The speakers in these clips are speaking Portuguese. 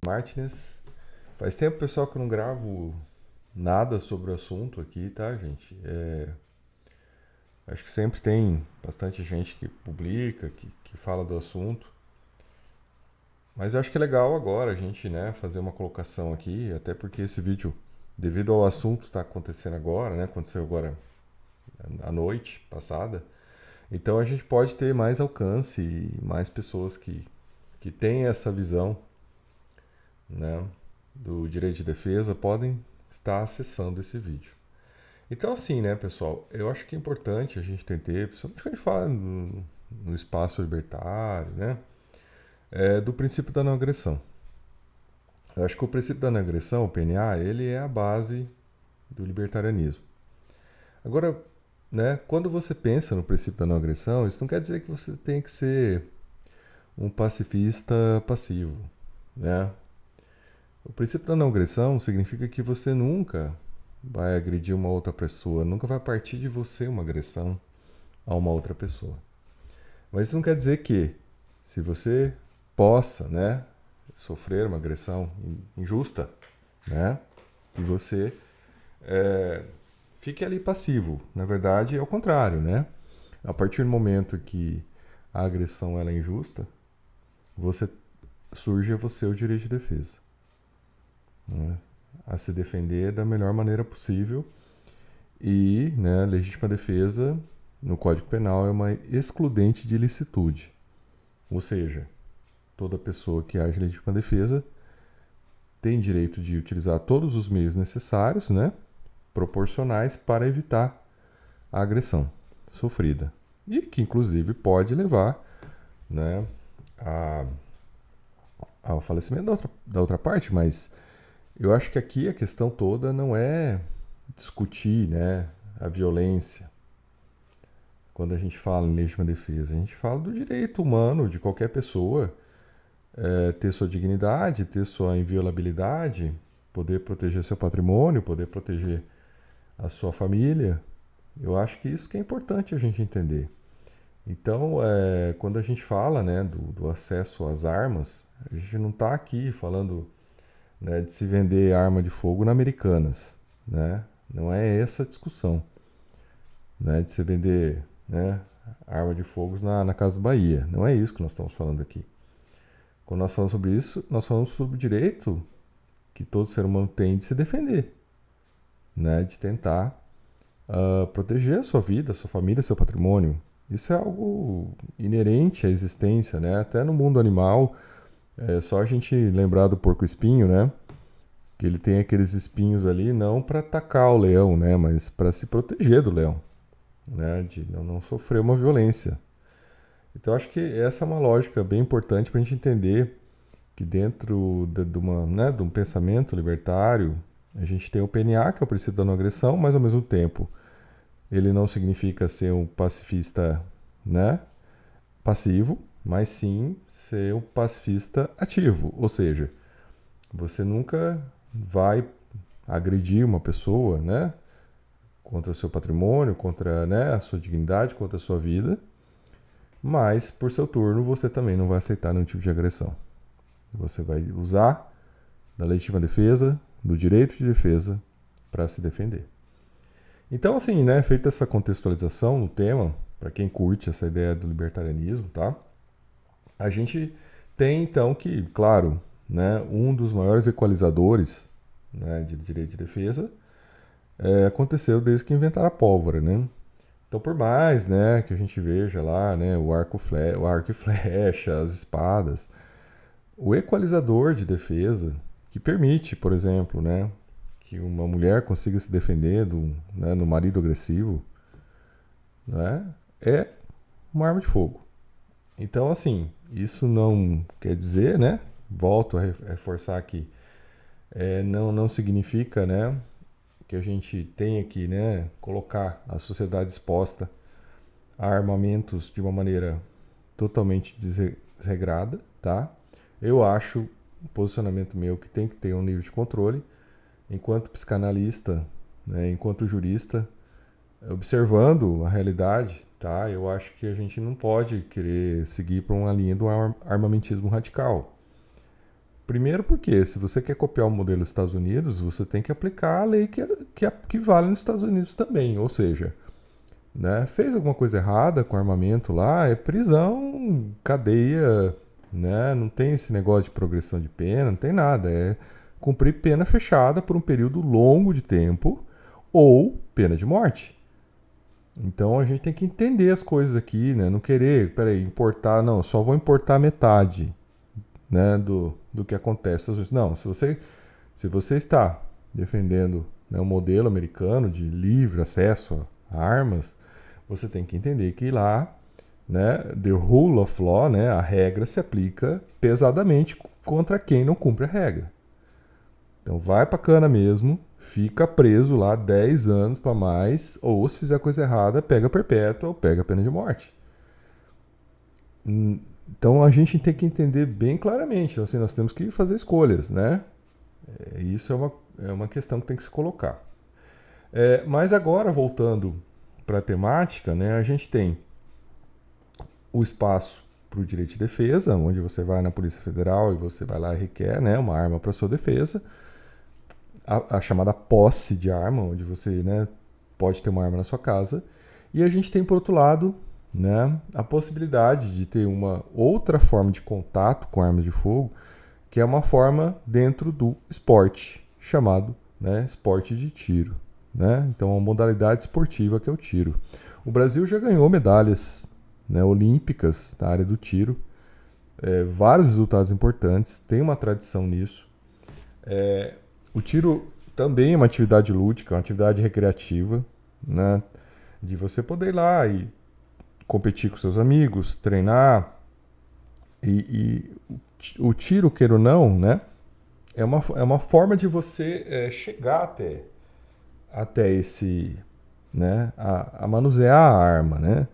Martinez. Faz tempo, pessoal, que eu não gravo nada sobre o assunto aqui, tá, gente? Acho que sempre tem bastante gente que publica, que fala do assunto. Mas eu acho que é legal agora a gente, né, fazer uma colocação aqui, até porque esse vídeo, devido ao assunto que está acontecendo agora, né, aconteceu agora à noite passada, então a gente pode ter mais alcance e mais pessoas que têm essa visão, né, do direito de defesa podem estar acessando esse vídeo. Então, assim, né, pessoal, eu acho que é importante a gente entender, principalmente quando a gente fala no espaço libertário, né, do princípio da não agressão. Eu acho que o princípio da não agressão, o PNA, ele é a base do libertarianismo. Agora, né, quando você pensa no princípio da não agressão, isso não quer dizer que você tem que ser um pacifista passivo, né? O princípio da não agressão significa que você nunca vai agredir uma outra pessoa, nunca vai partir de você uma agressão a uma outra pessoa. Mas isso não quer dizer que, se você possa, né, sofrer uma agressão injusta, né, e você fique ali passivo. Na verdade, é o contrário, né? A partir do momento que a agressão ela é injusta, você surge a você o direito de defesa, né, a se defender da melhor maneira possível. E, né, legítima defesa no Código Penal é uma excludente de ilicitude. Ou seja, toda pessoa que age em legítima defesa tem direito de utilizar todos os meios necessários, né, proporcionais para evitar a agressão sofrida. E que, inclusive, pode levar, né, a, ao falecimento da outra parte, mas eu acho que aqui a questão toda não é discutir, né, a violência. Quando a gente fala em legítima defesa, a gente fala do direito humano de qualquer pessoa ter sua dignidade, ter sua inviolabilidade, poder proteger seu patrimônio, poder proteger a sua família. Eu acho que isso que é importante a gente entender. Então, quando a gente fala, né, do acesso às armas, a gente não está aqui falando, né, de se vender arma de fogo na Americanas, né? Não é essa a discussão, né, de se vender, né, arma de fogo na Casa Bahia. Não é isso que nós estamos falando aqui. Quando nós falamos sobre isso, nós falamos sobre o direito que todo ser humano tem de se defender, né, de tentar proteger a sua vida, a sua família, seu patrimônio. Isso é algo inerente à existência, né? Até no mundo animal, é só a gente lembrar do porco-espinho, né? Que ele tem aqueles espinhos ali não para atacar o leão, né? Mas para se proteger do leão, né? De não sofrer uma violência. Então acho que essa é uma lógica bem importante para a gente entender que dentro de um pensamento libertário, a gente tem o PNA, que é o princípio da não agressão, mas ao mesmo tempo ele não significa ser um pacifista, né, passivo, mas sim ser um pacifista ativo. Ou seja, você nunca vai agredir uma pessoa, né, contra o seu patrimônio, contra, né, a sua dignidade, contra a sua vida, mas por seu turno você também não vai aceitar nenhum tipo de agressão. Você vai usar da legítima defesa, do direito de defesa para se defender. Então, assim, né, feita essa contextualização no tema, para quem curte essa ideia do libertarianismo, tá? A gente tem então que, claro, né, um dos maiores equalizadores, né, de direito de defesa aconteceu desde que inventaram a pólvora, né? Então, por mais, né, que a gente veja lá, né, o arco e flecha, as espadas, o equalizador de defesa que permite, por exemplo, né, que uma mulher consiga se defender do marido agressivo, né, é uma arma de fogo. Então, assim, isso não quer dizer, né, volto a reforçar aqui, não significa, né, que a gente tenha que, né, colocar a sociedade exposta a armamentos de uma maneira totalmente desregrada, tá? Eu acho, um posicionamento meu, que tem que ter um nível de controle, enquanto psicanalista, né, enquanto jurista, observando a realidade, tá? Eu acho que a gente não pode querer seguir para uma linha do armamentismo radical. Primeiro porque, se você quer copiar o modelo dos Estados Unidos, você tem que aplicar a lei que vale nos Estados Unidos também. Ou seja, né, fez alguma coisa errada com armamento lá, é prisão, cadeia, né, não tem esse negócio de progressão de pena, não tem nada. É cumprir pena fechada por um período longo de tempo ou pena de morte. Então a gente tem que entender as coisas aqui, né? Não querer, peraí, importar, não, só vou importar metade, né, do que acontece. Não, se você está defendendo, né, um modelo americano de livre acesso a armas, você tem que entender que lá, né, the rule of law, né, a regra se aplica pesadamente contra quem não cumpre a regra. Então vai pra cana mesmo, fica preso lá 10 anos para mais, ou se fizer coisa errada, pega perpétua ou pega pena de morte. Então a gente tem que entender bem claramente, então, assim, nós temos que fazer escolhas, né? Isso é uma questão que tem que se colocar. Mas agora, voltando para a temática, né, a gente tem o espaço para o direito de defesa, onde você vai na Polícia Federal e você vai lá e requer, né, uma arma para sua defesa. A chamada posse de arma, onde você, né, pode ter uma arma na sua casa. E a gente tem, por outro lado, né, a possibilidade de ter uma outra forma de contato com armas de fogo, que é uma forma dentro do esporte, chamado, né, esporte de tiro. Né? Então, uma modalidade esportiva que é o tiro. O Brasil já ganhou medalhas, né, olímpicas na área do tiro, vários resultados importantes, tem uma tradição nisso. O tiro também é uma atividade lúdica, uma atividade recreativa, né? De você poder ir lá e competir com seus amigos, treinar. E o tiro, queira ou não, né? É uma forma de você chegar até esse, né? A manusear a arma, né?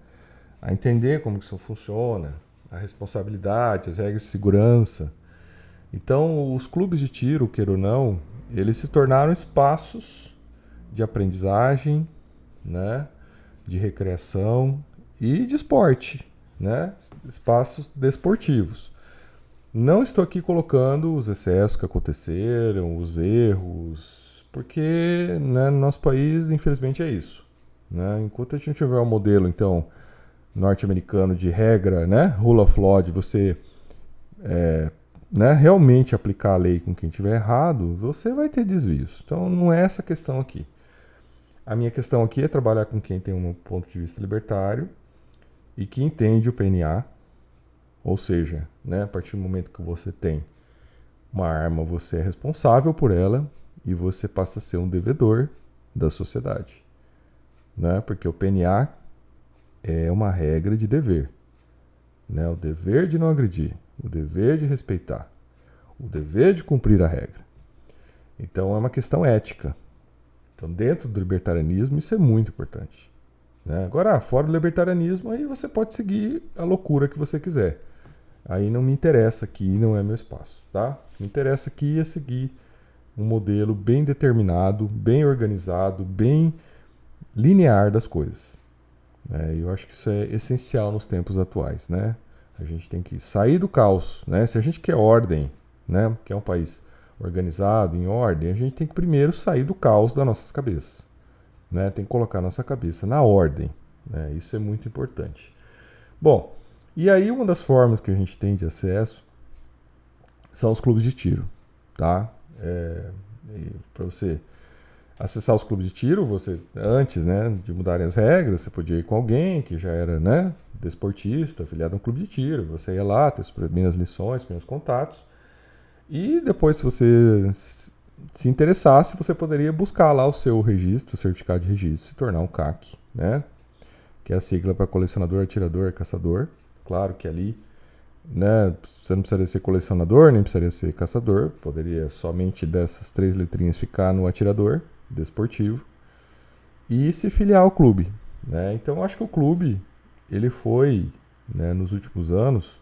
A entender como que isso funciona, a responsabilidade, as regras de segurança. Então, os clubes de tiro, queira ou não, eles se tornaram espaços de aprendizagem, né, de recreação e de esporte, né, espaços desportivos. Não estou aqui colocando os excessos que aconteceram, os erros, porque, né, no nosso país, infelizmente, é isso. Né? Enquanto a gente tiver um modelo, então, norte-americano de regra, né, rule of law, de você né, realmente aplicar a lei com quem tiver errado, você vai ter desvios. Então não é essa a questão aqui. A minha questão aqui é trabalhar com quem tem um ponto de vista libertário e que entende o PNA, ou seja, né, a partir do momento que você tem uma arma, você é responsável por ela e você passa a ser um devedor da sociedade. Né? Porque o PNA é uma regra de dever. Né? O dever de não agredir, o dever de respeitar, o dever de cumprir a regra. Então é uma questão ética. Então, dentro do libertarianismo, isso é muito importante. Né? Agora, fora do libertarianismo, aí você pode seguir a loucura que você quiser. Aí não me interessa aqui, não é meu espaço. Tá? Me interessa aqui é seguir um modelo bem determinado, bem organizado, bem linear das coisas. Eu acho que isso é essencial nos tempos atuais, né? A gente tem que sair do caos, né? Se a gente quer ordem, né? Quer um país organizado, em ordem, a gente tem que primeiro sair do caos das nossas cabeças, né? Tem que colocar a nossa cabeça na ordem, né? Isso é muito importante. Bom, e aí uma das formas que a gente tem de acesso são os clubes de tiro, tá? Para você acessar os clubes de tiro, você antes, né, de mudarem as regras, você podia ir com alguém que já era, né, desportista, afiliado a um clube de tiro. Você ia lá, ter as primeiras lições, primeiros contatos. E depois, se você se interessasse, você poderia buscar lá o seu registro, o certificado de registro, se tornar um CAC, né? Que é a sigla para colecionador, atirador, caçador. Claro que ali, né, você não precisaria ser colecionador, nem precisaria ser caçador. Poderia somente dessas 3 letrinhas ficar no atirador desportivo e se filiar ao clube, né? Então eu acho que o clube ele foi, né, nos últimos anos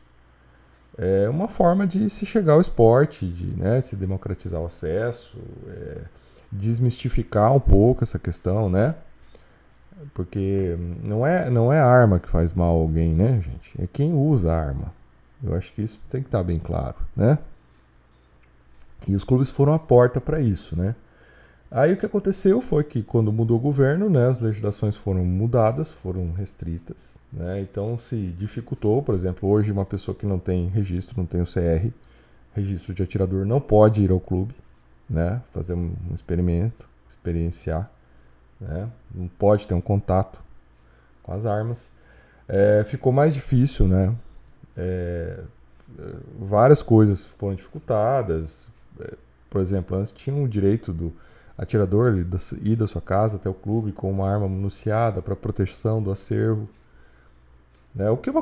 uma forma de se chegar ao esporte, de se democratizar o acesso, desmistificar um pouco essa questão, né? Porque não é a arma que faz mal a alguém, né, gente? É quem usa a arma. Eu acho que isso tem que estar bem claro, né? E os clubes foram a porta para isso, né? Aí o que aconteceu foi que quando mudou o governo, né, as legislações foram mudadas, foram restritas, né? Então se dificultou, por exemplo, hoje uma pessoa que não tem registro, não tem o CR, registro de atirador, não pode ir ao clube, né, fazer um experimento, experienciar, né? Não pode ter um contato com as armas. Ficou mais difícil, né? É, várias coisas foram dificultadas. Por exemplo, antes tinha o direito do atirador ir da sua casa até o clube com uma arma municiada para proteção do acervo. Né? O que é uma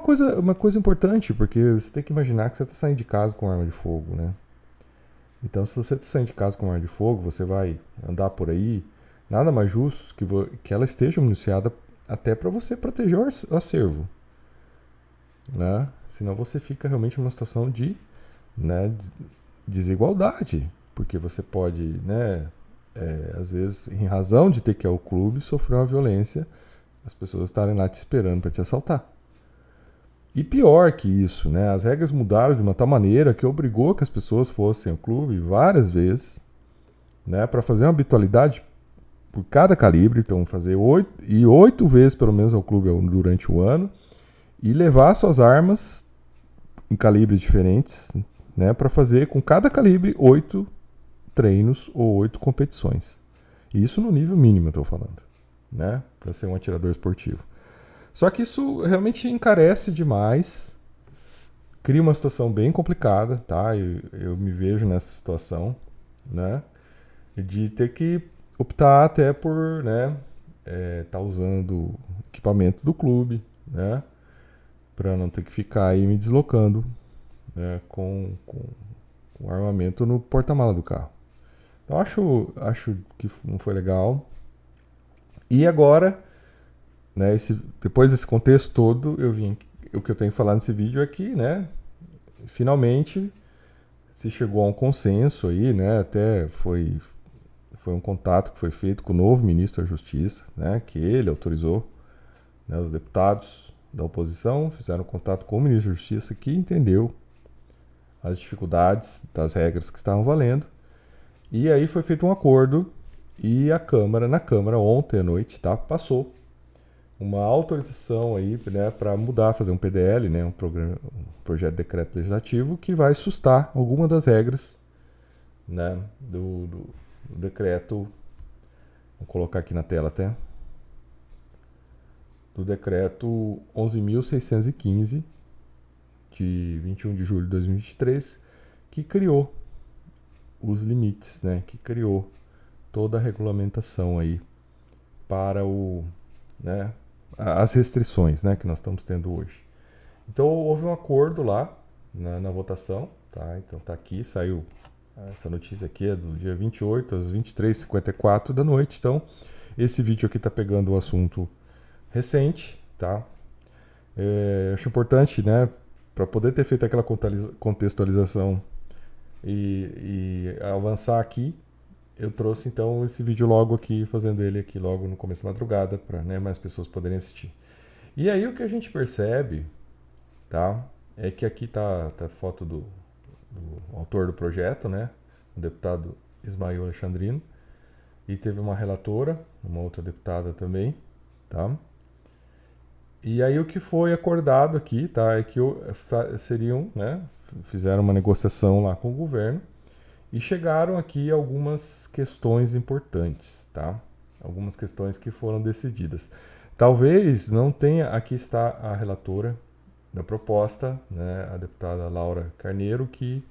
coisa importante, porque você tem que imaginar que você está saindo de casa com arma de fogo. Né? Então, se você está saindo de casa com arma de fogo, você vai andar por aí, nada mais justo que ela esteja municiada até para você proteger o acervo. Né? Senão você fica realmente numa situação de, né, desigualdade, porque você pode, né, às vezes, em razão de ter que ir ao clube, sofrer uma violência, as pessoas estarem lá te esperando para te assaltar. E pior que isso, né, as regras mudaram de uma tal maneira que obrigou que as pessoas fossem ao clube várias vezes, né, para fazer uma habitualidade por cada calibre, então fazer 8 vezes pelo menos ao clube durante o ano, e levar suas armas em calibres diferentes, né, para fazer com cada calibre 8 treinos ou 8 competições. Isso no nível mínimo, eu estou falando, né, para ser um atirador esportivo. Só que isso realmente encarece demais, cria uma situação bem complicada, tá? Eu me vejo nessa situação, né, de ter que optar até por, né, tá usando equipamento do clube, né, para não ter que ficar aí me deslocando, né, com armamento no porta-mala do carro. Então acho que não foi legal. E agora, né, depois desse contexto todo, o que eu tenho que falar nesse vídeo é que, né, finalmente se chegou a um consenso aí, né, até foi um contato que foi feito com o novo ministro da Justiça, né, que ele autorizou, né, os deputados da oposição fizeram contato com o ministro da Justiça, que entendeu as dificuldades das regras que estavam valendo. E aí foi feito um acordo e na Câmara ontem à noite, tá, passou uma autorização aí, né, para mudar, fazer um PDL, né, um projeto de decreto legislativo que vai sustar alguma das regras, né, do decreto. Vou colocar aqui na tela até. Do decreto 11.615 de 21 de julho de 2023, que criou os limites, né, que criou toda a regulamentação aí para né, as restrições, né, que nós estamos tendo hoje. Então houve um acordo lá na votação, tá? Então tá aqui, saiu essa notícia aqui, é do dia 28 às 23h54 da noite. Então esse vídeo aqui tá pegando o assunto recente, tá? Acho importante, né, para poder ter feito aquela contextualização e avançar aqui, eu trouxe então esse vídeo logo aqui, fazendo ele aqui logo no começo da madrugada, para, né, mais pessoas poderem assistir. E aí o que a gente percebe, tá, é que aqui tá a foto do autor do projeto, né, o deputado Ismael Alexandrino, e teve uma relatora, uma outra deputada também, tá? E aí o que foi acordado aqui, tá, é que seriam, né, fizeram uma negociação lá com o governo e chegaram aqui algumas questões importantes, tá? Algumas questões que foram decididas. Talvez não tenha, aqui está a relatora da proposta, né, a deputada Laura Carneiro, que,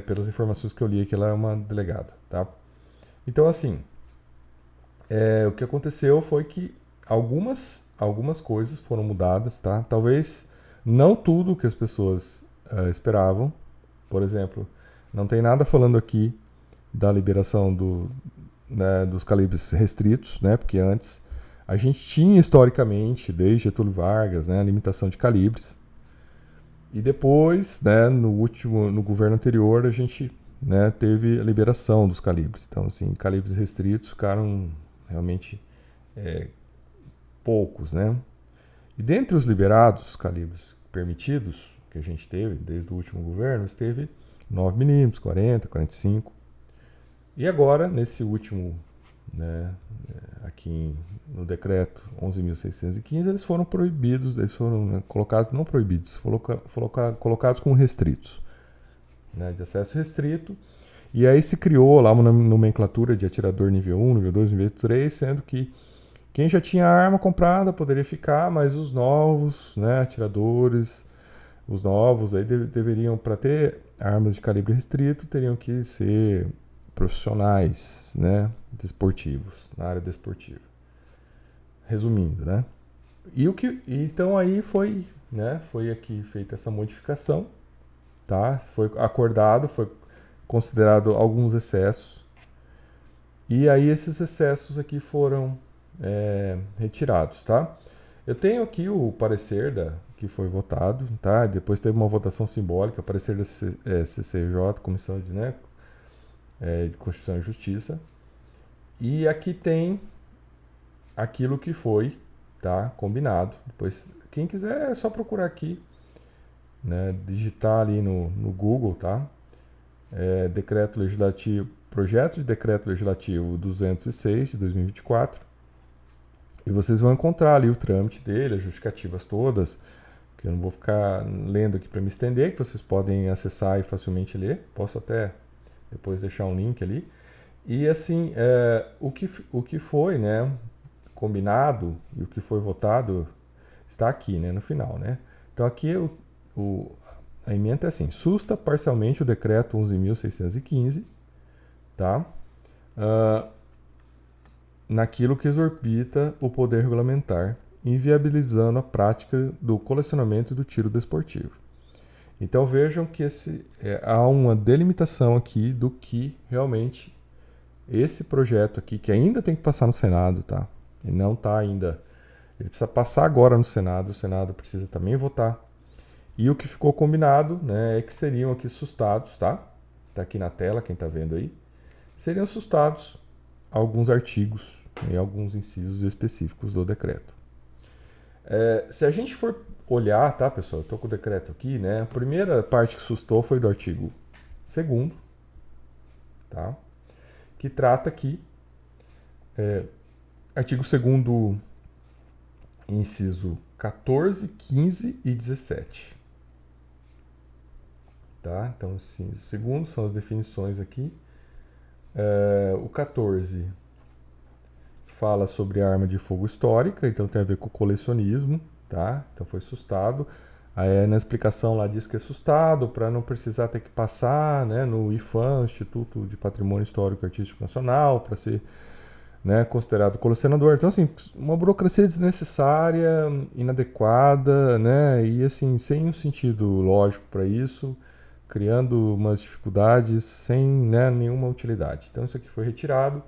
pelas informações que eu li aqui, ela é uma delegada, tá? Então, assim, o que aconteceu foi que algumas coisas foram mudadas, tá? Talvez não tudo que as pessoas esperavam. Por exemplo, não tem nada falando aqui da liberação né, dos calibres restritos, né? Porque antes a gente tinha historicamente, desde Getúlio Vargas, né, a limitação de calibres. E depois, né, no governo anterior, a gente, né, teve a liberação dos calibres. Então, assim, calibres restritos ficaram realmente poucos, né? E dentre os liberados, calibres permitidos que a gente teve desde o último governo, teve 9mm, 40, 45. E agora, nesse último, né, aqui no decreto 11.615, eles foram proibidos, eles foram, né, colocados, não proibidos, colocados como restritos, né, de acesso restrito. E aí se criou lá uma nomenclatura de atirador nível 1, nível 2, nível 3, sendo que quem já tinha arma comprada poderia ficar, mas os novos, né, atiradores, os novos aí deveriam, para ter armas de calibre restrito, teriam que ser profissionais, né, desportivos, na área desportiva. Resumindo, né? Então aí foi, né, foi aqui feita essa modificação, tá? Foi acordado, foi considerado alguns excessos. E aí esses excessos aqui foram retirados, tá? Eu tenho aqui o parecer que foi votado, tá? Depois teve uma votação simbólica, parecer da CCJ, Comissão de, né, de Constituição e Justiça. E aqui tem aquilo que foi, tá, combinado. Depois, quem quiser é só procurar aqui, né, digitar ali no Google, tá? Decreto Legislativo, Projeto de Decreto Legislativo 206 de 2024. E vocês vão encontrar ali o trâmite dele, as justificativas todas, que eu não vou ficar lendo aqui para me estender, que vocês podem acessar e facilmente ler. Posso até depois deixar um link ali. E assim, o que foi, né, combinado e o que foi votado está aqui, né, no final, né? Então aqui a emenda é assim: susta parcialmente o decreto 11.615, tá? Naquilo que exorbita o poder regulamentar, inviabilizando a prática do colecionamento e do tiro desportivo. Então vejam que há uma delimitação aqui do que realmente esse projeto aqui, que ainda tem que passar no Senado, tá? Ele não está ainda. Ele precisa passar agora no Senado, o Senado precisa também votar. E o que ficou combinado, né, é que seriam aqui sustados, tá? Tá aqui na tela, quem está vendo aí. Seriam sustados alguns artigos e alguns incisos específicos do decreto. Se a gente for olhar, tá, pessoal? Eu estou com o decreto aqui, né? A primeira parte que sustou foi do artigo 2º, tá? Que trata aqui, artigo 2º, inciso 14, 15 e 17. Tá? Então, inciso 2º são as definições aqui. O 14 fala sobre a arma de fogo histórica, então tem a ver com o colecionismo, tá? Então foi sustado. Aí na explicação lá diz que é sustado para não precisar ter que passar, né, no IPHAN, Instituto de Patrimônio Histórico e Artístico Nacional, para ser, né, considerado colecionador. Então, assim, uma burocracia desnecessária, inadequada, né, e assim, sem um sentido lógico para isso, criando umas dificuldades sem, né, nenhuma utilidade. Então, isso aqui foi retirado.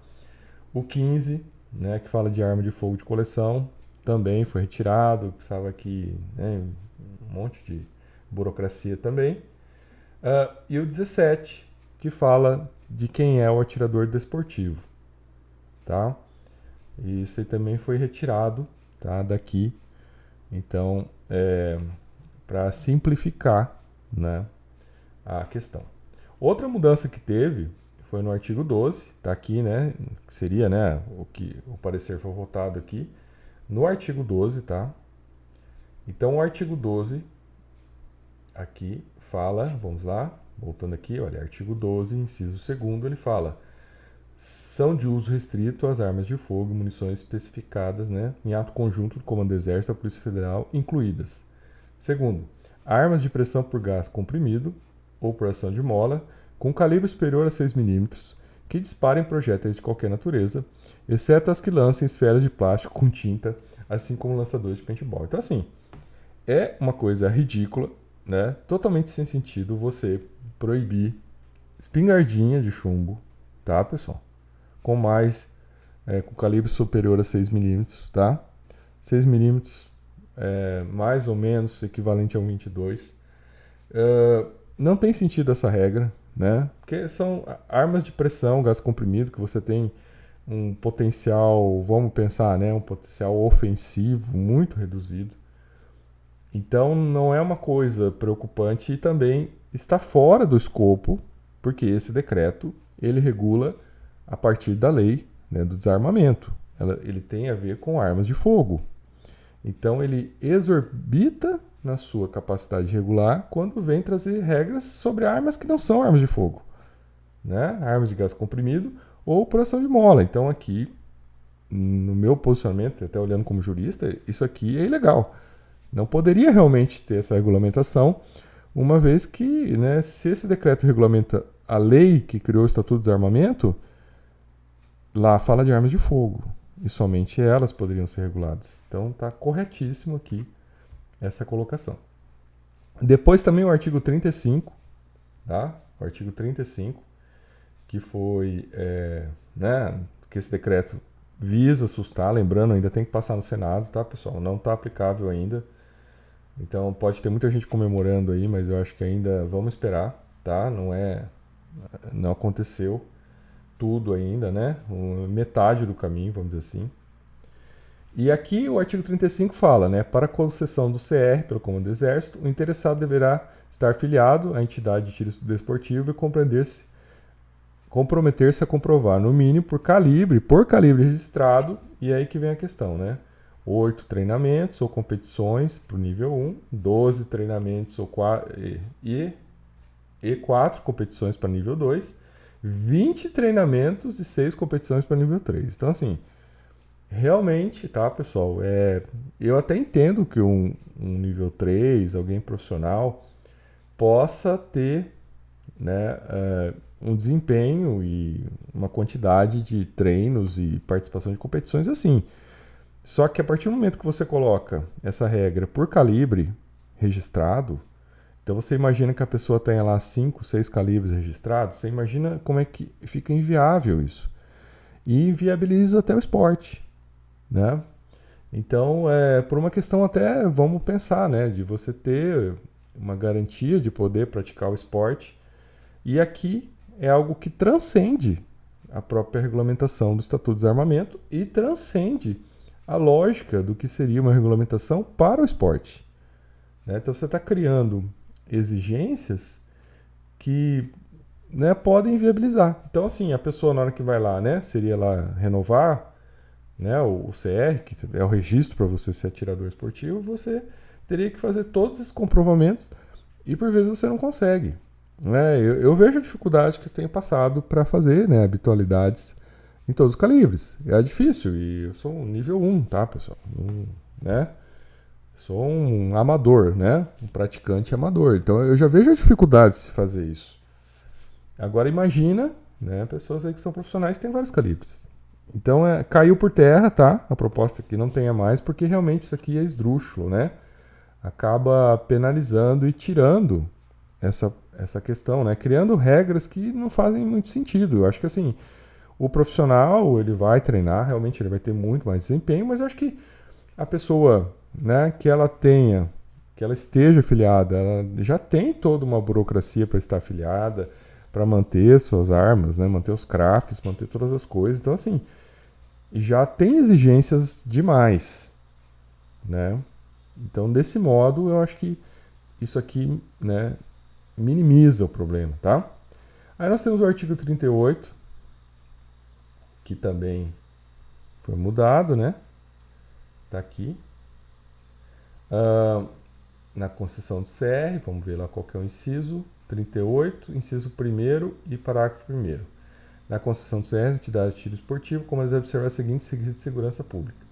O 15, né, que fala de arma de fogo de coleção, também foi retirado. Precisava aqui, né, um monte de burocracia também. E o 17, que fala de quem é o atirador desportivo. Tá? E isso aí também foi retirado, tá, daqui. Então, para simplificar, né, a questão. Outra mudança que teve foi no artigo 12, tá aqui, né, que seria, né, o parecer foi votado aqui, no artigo 12, tá? Então, o artigo 12 aqui fala, vamos lá, voltando aqui, olha, artigo 12, inciso 2º, ele fala: são de uso restrito as armas de fogo e munições especificadas, né, em ato conjunto do Comando do Exército e da Polícia Federal, incluídas. Segundo, armas de pressão por gás comprimido ou por ação de mola, com calibre superior a 6 mm, que disparem projéteis de qualquer natureza, exceto as que lancem esferas de plástico com tinta, assim como lançadores de paintball. Então, assim, é uma coisa ridícula, né, totalmente sem sentido você proibir espingardinha de chumbo, tá, pessoal? Com com calibre superior a 6 mm, tá? 6 mm mais ou menos equivalente a um 22. Não tem sentido essa regra, né? Porque são armas de pressão, gás comprimido, que você tem um potencial, vamos pensar, né? Um potencial ofensivo muito reduzido. Então não é uma coisa preocupante e também está fora do escopo, porque esse decreto ele regula a partir da lei, né, do desarmamento. Ele tem a ver com armas de fogo. Então ele exorbita na sua capacidade regular quando vem trazer regras sobre armas que não são armas de fogo, né? Armas de gás comprimido ou por ação de mola. Então aqui, no meu posicionamento, até olhando como jurista, isso aqui é ilegal. Não poderia realmente ter essa regulamentação, uma vez que, né, se esse decreto regulamenta a lei que criou o Estatuto do Desarmamento, lá fala de armas de fogo. E somente elas poderiam ser reguladas. Então está corretíssimo aqui essa colocação. Depois também o artigo 35, tá? O artigo 35, que foi, né, que esse decreto visa assustar, lembrando, ainda tem que passar no Senado, tá, pessoal? Não está aplicável ainda. Então pode ter muita gente comemorando aí, mas eu acho que ainda vamos esperar, tá? Não aconteceu tudo ainda, né? Metade do caminho, vamos dizer assim. E aqui o artigo 35 fala, né? Para a concessão do CR pelo Comando do Exército, o interessado deverá estar filiado à entidade de tiro desportivo e comprometer-se a comprovar, no mínimo, por calibre registrado, e aí que vem a questão, né? 8 treinamentos ou competições para o nível 1, 12 treinamentos e 4 competições para nível 2, 20 treinamentos e 6 competições para nível 3. Então, assim, realmente, tá, pessoal? Eu até entendo que um nível 3, alguém profissional, possa ter, né, um desempenho e uma quantidade de treinos e participação de competições assim. Só que a partir do momento que você coloca essa regra por calibre registrado, então você imagina que a pessoa tenha lá 5, 6 calibres registrados, você imagina como é que fica inviável isso. E inviabiliza até o esporte, né? Então, por uma questão até, vamos pensar, né, de você ter uma garantia de poder praticar o esporte. E aqui é algo que transcende a própria regulamentação do Estatuto do Desarmamento e transcende a lógica do que seria uma regulamentação para o esporte, né? Então você está criando exigências que, né, podem viabilizar. Então, assim, a pessoa na hora que vai lá, né, seria lá renovar, né, o CR, que é o registro para você ser atirador esportivo, você teria que fazer todos esses comprovamentos e por vezes você não consegue, né? Eu vejo a dificuldade que eu tenho passado para fazer, né, habitualidades em todos os calibres. É difícil e eu sou um nível 1, tá, pessoal? Né? Sou um amador, né? Um praticante amador. Então eu já vejo a dificuldade de se fazer isso. Agora imagina, né, pessoas aí que são profissionais que têm vários calibres. Então caiu por terra, tá? A proposta aqui não tenha mais, porque realmente isso aqui é esdrúxulo, né? Acaba penalizando e tirando essa questão, né? Criando regras que não fazem muito sentido. Eu acho que assim, o profissional, ele vai treinar, realmente ele vai ter muito mais desempenho, mas eu acho que a pessoa, né, que ela esteja afiliada, ela já tem toda uma burocracia para estar afiliada, para manter suas armas, né, manter os crafts, manter todas as coisas. Então, assim, já tem exigências demais, né? Então, desse modo, eu acho que isso aqui, né, minimiza o problema, tá? Aí nós temos o artigo 38, que também foi mudado, né? Tá aqui. Na concessão do CR, vamos ver lá qual que é o inciso 38, inciso 1º e parágrafo 1º. Na concessão do CR, entidade de tiro esportivo, como deve observar a seguinte requisito de segurança pública.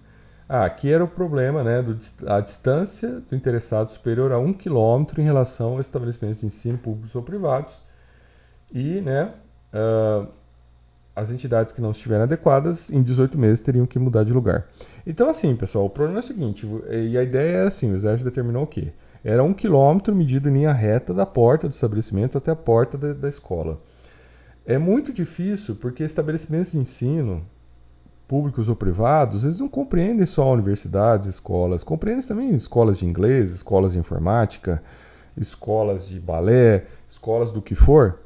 Aqui era o problema, né, a distância do interessado superior a 1 km em relação aos estabelecimentos de ensino públicos ou privados e, né, as entidades que não estiverem adequadas, em 18 meses teriam que mudar de lugar. Então, assim, pessoal, o problema é o seguinte, e a ideia era assim, o Exército determinou o quê? Era 1 km medido em linha reta da porta do estabelecimento até a porta da escola. É muito difícil porque estabelecimentos de ensino, públicos ou privados, eles não compreendem só universidades, escolas, compreendem também escolas de inglês, escolas de informática, escolas de balé, escolas do que for.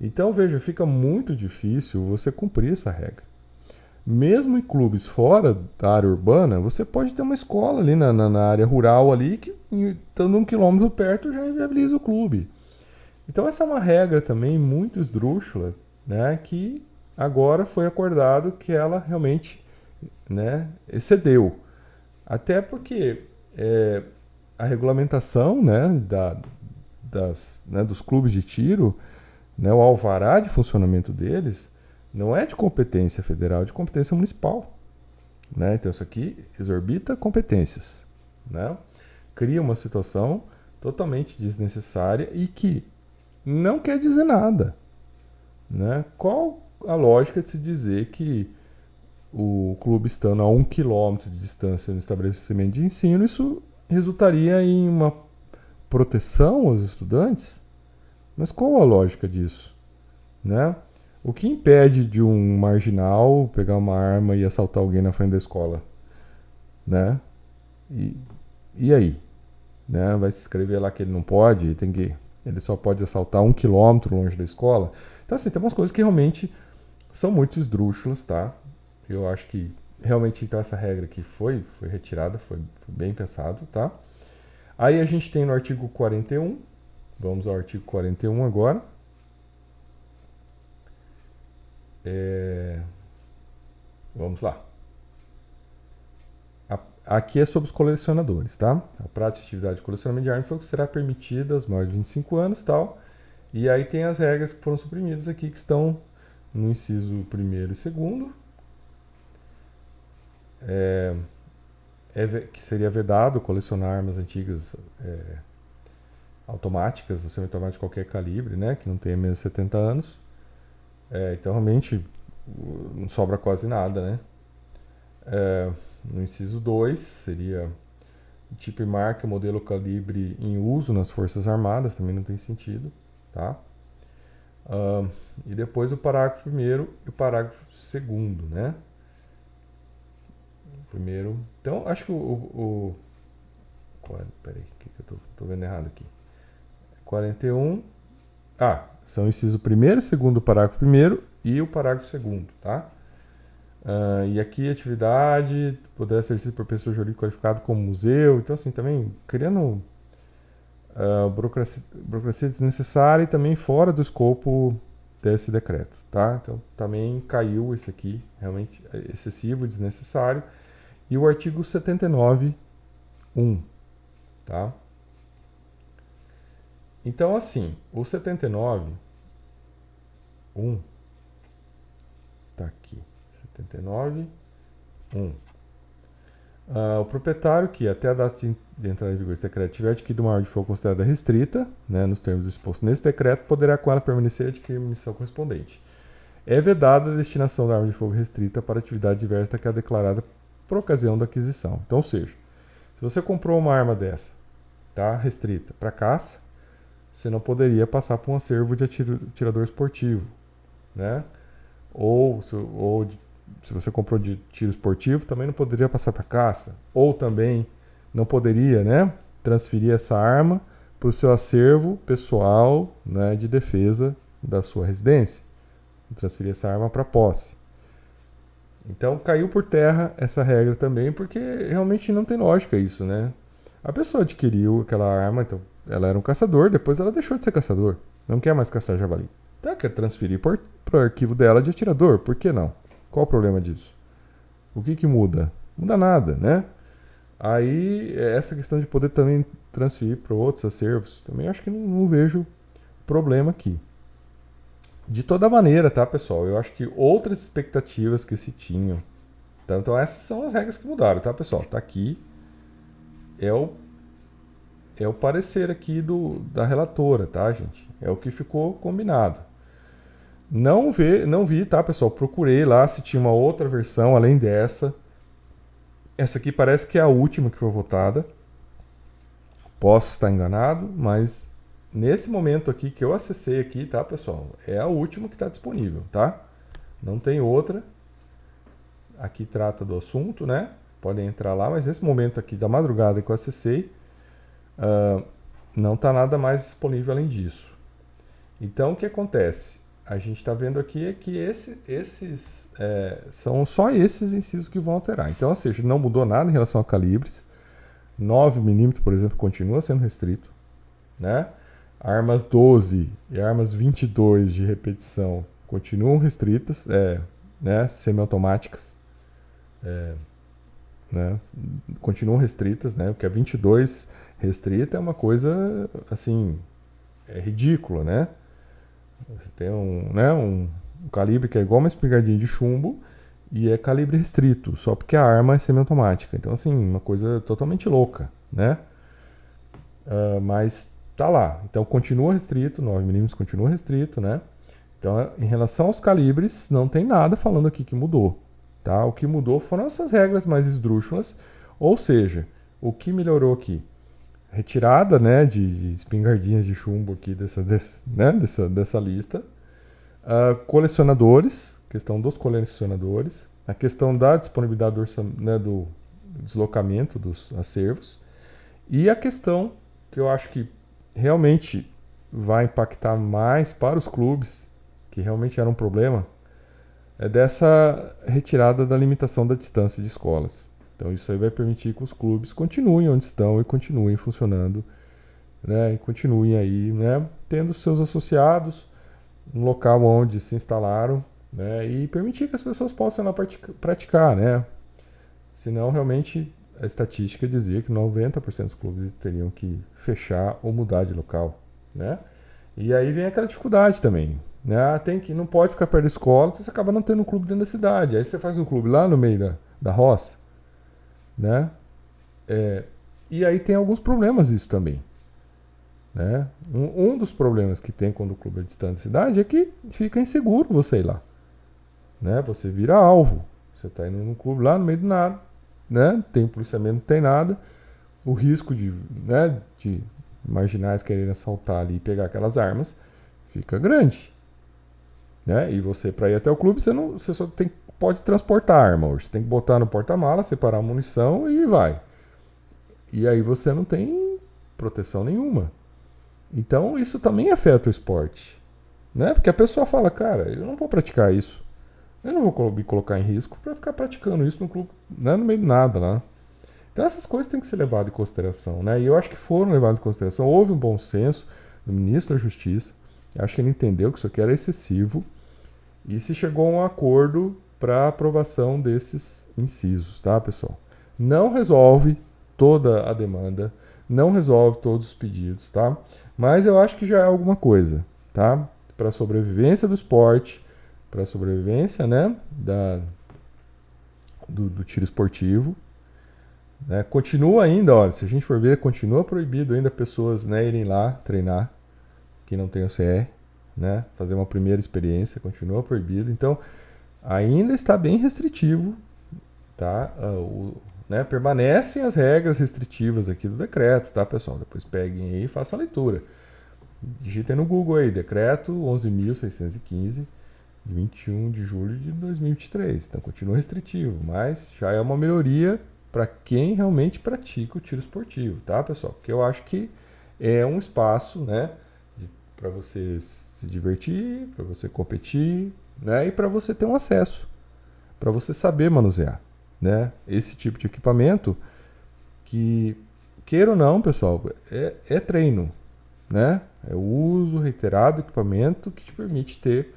Então, veja, fica muito difícil você cumprir essa regra. Mesmo em clubes fora da área urbana, você pode ter uma escola ali na área rural ali que, estando 1 km perto, já inviabiliza o clube. Então essa é uma regra também muito esdrúxula, né, que agora foi acordado que ela realmente, né, excedeu. Até porque a regulamentação, né, dos clubes de tiro, né, o alvará de funcionamento deles, não é de competência federal, é de competência municipal. Né? Então isso aqui exorbita competências. Né? Cria uma situação totalmente desnecessária e que não quer dizer nada. Né? Qual a lógica de se dizer que o clube estando a 1 quilômetro de distância no estabelecimento de ensino, isso resultaria em uma proteção aos estudantes? Mas qual a lógica disso? Né? O que impede de um marginal pegar uma arma e assaltar alguém na frente da escola? Né? E aí? Né? Vai se escrever lá que ele não pode, ele só pode assaltar 1 quilômetro longe da escola? Então, assim, tem umas coisas que realmente são muito esdrúxulas, tá? Eu acho que realmente então essa regra aqui foi retirada, foi bem pensado, tá? Aí a gente tem no artigo 41, vamos ao artigo 41 agora. Vamos lá. Aqui é sobre os colecionadores, tá? A prática de atividade de colecionamento de armas de fogo será permitida aos maiores de 25 anos, tal. E aí tem as regras que foram suprimidas aqui, que estão no inciso 1º e 2º. Que seria vedado colecionar armas antigas automáticas, ou semiautomáticas de qualquer calibre, né? Que não tenha menos de 70 anos. Então realmente não sobra quase nada, né? No inciso 2 seria tipo e marca, modelo, calibre em uso nas Forças Armadas, também não tem sentido, tá? E depois o parágrafo 1º e o parágrafo 2º, né? Primeiro, então acho que peraí, que eu tô vendo errado aqui. 41, são o inciso 1º, 2º, parágrafo 1º e o parágrafo 2º, tá? E aqui atividade poderá ser exercida por pessoa jurídica qualificada como museu. Então assim, também criando burocracia desnecessária e também fora do escopo desse decreto, tá? Então também caiu esse aqui, realmente excessivo, desnecessário. E o artigo 79, 1, tá? Então assim, o 79, 1, tá aqui. 79, 1. O proprietário que até a data de entrada em vigor desse decreto tiver adquirido uma arma de fogo considerada restrita, né, nos termos expostos nesse decreto, poderá com ela permanecer e adquirir munição correspondente. É vedada a destinação da arma de fogo restrita para atividade diversa daquela declarada por ocasião da aquisição. Então, ou seja, se você comprou uma arma dessa, tá, restrita para caça, você não poderia passar por um acervo de atirador esportivo, né? Ou se você comprou de tiro esportivo, também não poderia passar para caça. Ou também não poderia, né, transferir essa arma para o seu acervo pessoal, né, de defesa da sua residência. Transferir essa arma para posse. Então caiu por terra essa regra também, porque realmente não tem lógica isso, né? A pessoa adquiriu aquela arma, então ela era um caçador, depois ela deixou de ser caçador. Não quer mais caçar javali. Então ela quer transferir para o arquivo dela de atirador, por que não? Qual o problema disso? O que muda? Muda nada, né? Aí, essa questão de poder também transferir para outros acervos, também acho que não vejo problema aqui. De toda maneira, tá, pessoal? Eu acho que outras expectativas que se tinham. Tá? Então, essas são as regras que mudaram, tá, pessoal? Tá aqui. É o parecer aqui da relatora, tá, gente? É o que ficou combinado. Não vi, tá, pessoal? Procurei lá se tinha uma outra versão além dessa. Essa aqui parece que é a última que foi votada. Posso estar enganado, mas nesse momento aqui que eu acessei aqui, tá, pessoal? É a última que está disponível, tá? Não tem outra. Aqui trata do assunto, né? Podem entrar lá, mas nesse momento aqui da madrugada que eu acessei, não está nada mais disponível além disso. Então, o que acontece? A gente está vendo aqui é que esses são só esses incisos que vão alterar. Então, ou seja, não mudou nada em relação a calibres. 9mm, por exemplo, continua sendo restrito, né? armas 12 e armas 22 de repetição continuam restritas, né, semiautomáticas, né, continuam restritas, né, porque a 22 restrita é uma coisa, assim, ridícula, né? Você tem um calibre que é igual uma espingardinha de chumbo e é calibre restrito, só porque a arma é semiautomática. Então, assim, uma coisa totalmente louca, né? Mas tá lá. Então, continua restrito, 9mm continua restrito, né? Então, em relação aos calibres, não tem nada falando aqui que mudou, tá? O que mudou foram essas regras mais esdrúxulas, ou seja, o que melhorou aqui? Retirada, né, de espingardinhas de chumbo aqui dessa lista. Colecionadores, questão dos colecionadores, a questão da disponibilidade do deslocamento dos acervos e a questão que eu acho que realmente vai impactar mais para os clubes, que realmente era um problema, é dessa retirada da limitação da distância de escolas. Então isso aí vai permitir que os clubes continuem onde estão e continuem funcionando, né, e continuem aí, né, tendo seus associados no local onde se instalaram, né, e permitir que as pessoas possam lá praticar, né? Senão, realmente, a estatística dizia que 90% dos clubes teriam que fechar ou mudar de local, né? E aí vem aquela dificuldade também, né? Não pode ficar perto da escola, então você acaba não tendo um clube dentro da cidade. Aí você faz um clube lá no meio da roça, né? E aí tem alguns problemas isso também, né? Um dos problemas que tem quando o clube é distante da cidade é que fica inseguro você ir lá, né? Você vira alvo. Você está indo num clube lá no meio do nada, né? Tem policiamento, não tem nada. O risco de marginais quererem assaltar ali e pegar aquelas armas fica grande, né? E você, para ir até o clube, você só pode transportar a arma hoje. Você tem que botar no porta-mala, separar a munição e vai. E aí você não tem proteção nenhuma. Então isso também afeta o esporte, né? Porque a pessoa fala, cara, eu não vou praticar isso. Eu não vou me colocar em risco para ficar praticando isso no clube, né, no meio do nada lá. Então essas coisas têm que ser levadas em consideração, né? E eu acho que foram levadas em consideração. Houve um bom senso do ministro da Justiça. Eu acho que ele entendeu que isso aqui era excessivo e se chegou a um acordo para aprovação desses incisos, tá, pessoal? Não resolve toda a demanda, não resolve todos os pedidos, tá? Mas eu acho que já é alguma coisa, tá? Para a sobrevivência do esporte, para a sobrevivência, né, do tiro esportivo, né? Continua ainda, olha, se a gente for ver, continua proibido ainda pessoas, né, irem lá treinar que não tem o CR, né, fazer uma primeira experiência, continua proibido. Então, ainda está bem restritivo, tá? Né, permanecem as regras restritivas aqui do decreto, tá, pessoal? Depois peguem aí e façam a leitura. Digitem no Google aí, decreto 11.615, de 21 de julho de 2023. Então, continua restritivo, mas já é uma melhoria para quem realmente pratica o tiro esportivo, tá, pessoal? Porque eu acho que é um espaço, né, para você se divertir, para você competir, né, e para você ter um acesso, para você saber manusear, né, esse tipo de equipamento que, queira ou não, pessoal, é treino, né? É o uso reiterado do equipamento que te permite ter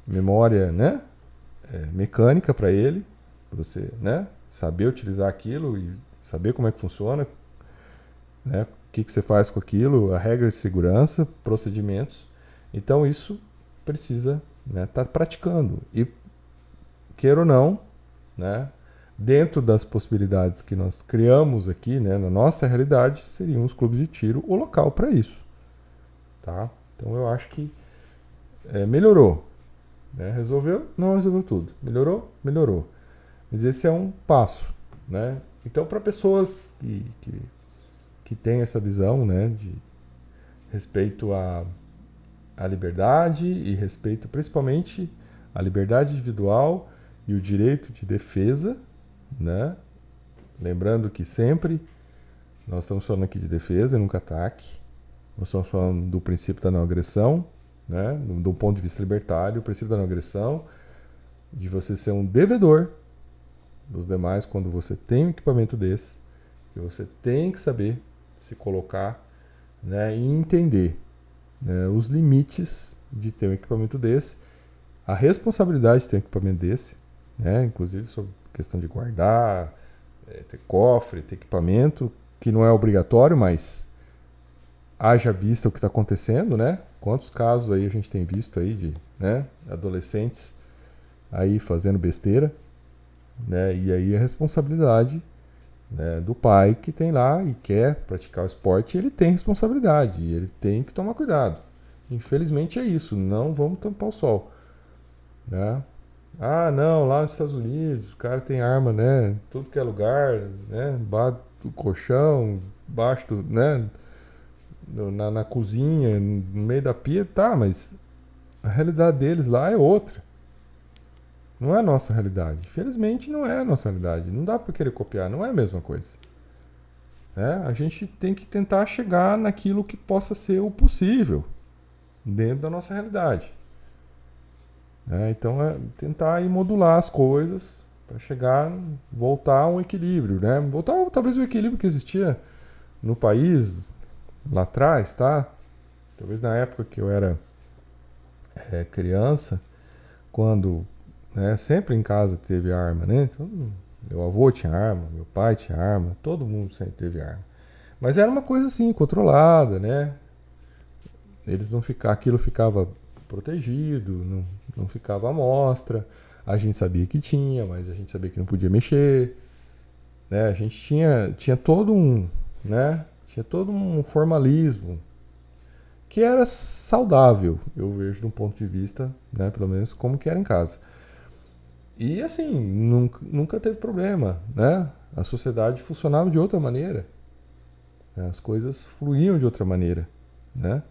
memória, né, mecânica para ele, pra você, né, saber utilizar aquilo e saber como é que funciona, né, o que você faz com aquilo, a regra de segurança, procedimentos. Então isso precisa, né, estar praticando. E queira ou não, né, dentro das possibilidades que nós criamos aqui, né, na nossa realidade, seriam os clubes de tiro o local para isso, tá? Então eu acho que melhorou, né? Resolveu? Não resolveu tudo. Melhorou? Melhorou. Mas esse é um passo, né? Então, para pessoas que têm essa visão, né, de respeito à liberdade e respeito principalmente à liberdade individual e o direito de defesa, né? Lembrando que sempre nós estamos falando aqui de defesa e nunca ataque. Nós estamos falando do princípio da não agressão, né? Do ponto de vista libertário, o princípio da não agressão, de você ser um devedor dos demais quando você tem um equipamento desse, que você tem que saber se colocar, né, e entender, né, os limites de ter um equipamento desse, a responsabilidade de ter um equipamento desse, né, inclusive sobre questão de guardar, ter cofre, ter equipamento, que não é obrigatório, mas haja vista o que está acontecendo, né? Quantos casos aí a gente tem visto aí de, né, adolescentes aí fazendo besteira, né? E aí a responsabilidade, né, do pai que tem lá e quer praticar o esporte, ele tem responsabilidade e ele tem que tomar cuidado. Infelizmente é isso, não vamos tampar o sol, né? Ah, não, lá nos Estados Unidos, o cara tem arma, né? Tudo que é lugar, né? Embaixo do colchão, embaixo do, né? Na cozinha, no meio da pia, tá, mas a realidade deles lá é outra. Não é a nossa realidade. Infelizmente não é a nossa realidade. Não dá para querer copiar, não é a mesma coisa. A gente tem que tentar chegar naquilo que possa ser o possível dentro da nossa realidade. Então é tentar aí modular as coisas para chegar, voltar a um equilíbrio, né? Voltar talvez o equilíbrio que existia no país lá atrás, tá? Talvez na época que eu era criança, quando, né, sempre em casa teve arma, né? Então, meu avô tinha arma, meu pai tinha arma, todo mundo sempre teve arma. Mas era uma coisa assim, controlada, né? Eles não ficar, aquilo ficava protegido, não ficava à mostra. A gente sabia que tinha, mas a gente sabia que não podia mexer, né? A gente tinha todo um, né? Tinha todo um formalismo que era saudável, eu vejo de um ponto de vista, né? Pelo menos como que era em casa. E assim, nunca teve problema, né? A sociedade funcionava de outra maneira, né? As coisas fluíam de outra maneira, né?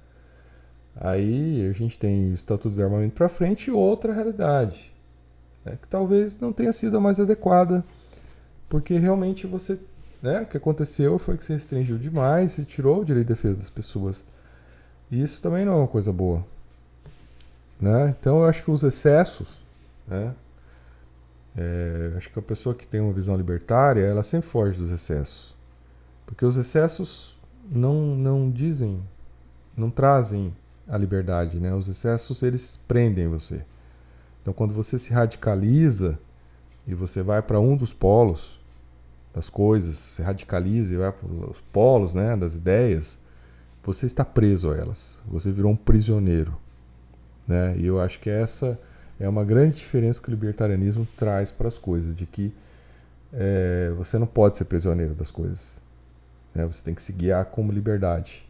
Aí a gente tem o Estatuto de Desarmamento para frente e outra realidade, né, que talvez não tenha sido a mais adequada, porque realmente você, né, o que aconteceu foi que você restringiu demais e tirou o direito de defesa das pessoas. E isso também não é uma coisa boa, né? Então eu acho que os excessos, né, acho que a pessoa que tem uma visão libertária, ela sempre foge dos excessos, porque os excessos não dizem, não trazem a liberdade, né? Os excessos, eles prendem você. Então, quando você se radicaliza e você vai para um dos polos das coisas, se radicaliza e vai para os polos, né, das ideias, você está preso a elas. Você virou um prisioneiro, né? E eu acho que essa é uma grande diferença que o libertarianismo traz para as coisas, de que você não pode ser prisioneiro das coisas, né? Você tem que se guiar como liberdade,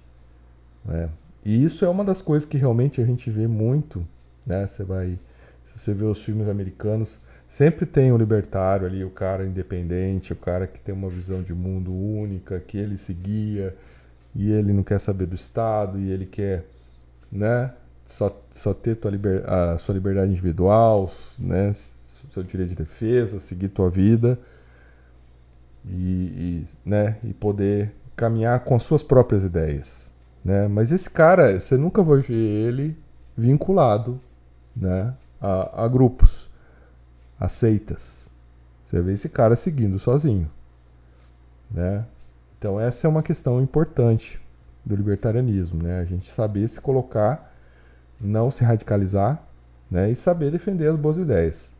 né? E isso é uma das coisas que realmente a gente vê muito, né? Se você vê os filmes americanos, sempre tem um libertário ali, o cara independente, o cara que tem uma visão de mundo única, que ele se guia e ele não quer saber do Estado e ele quer, né, só ter a sua liberdade individual, né, seu direito de defesa, seguir tua vida né, e poder caminhar com as suas próprias ideias, né? Mas esse cara, você nunca vai ver ele vinculado, né, a grupos, a seitas. Você vê esse cara seguindo sozinho, né? Então essa é uma questão importante do libertarianismo, né? A gente saber se colocar, não se radicalizar, né? E saber defender as boas ideias,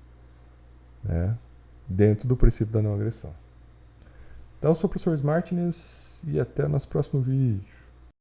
né? Dentro do princípio da não agressão. Então eu sou o professor Martins e até o nosso próximo vídeo.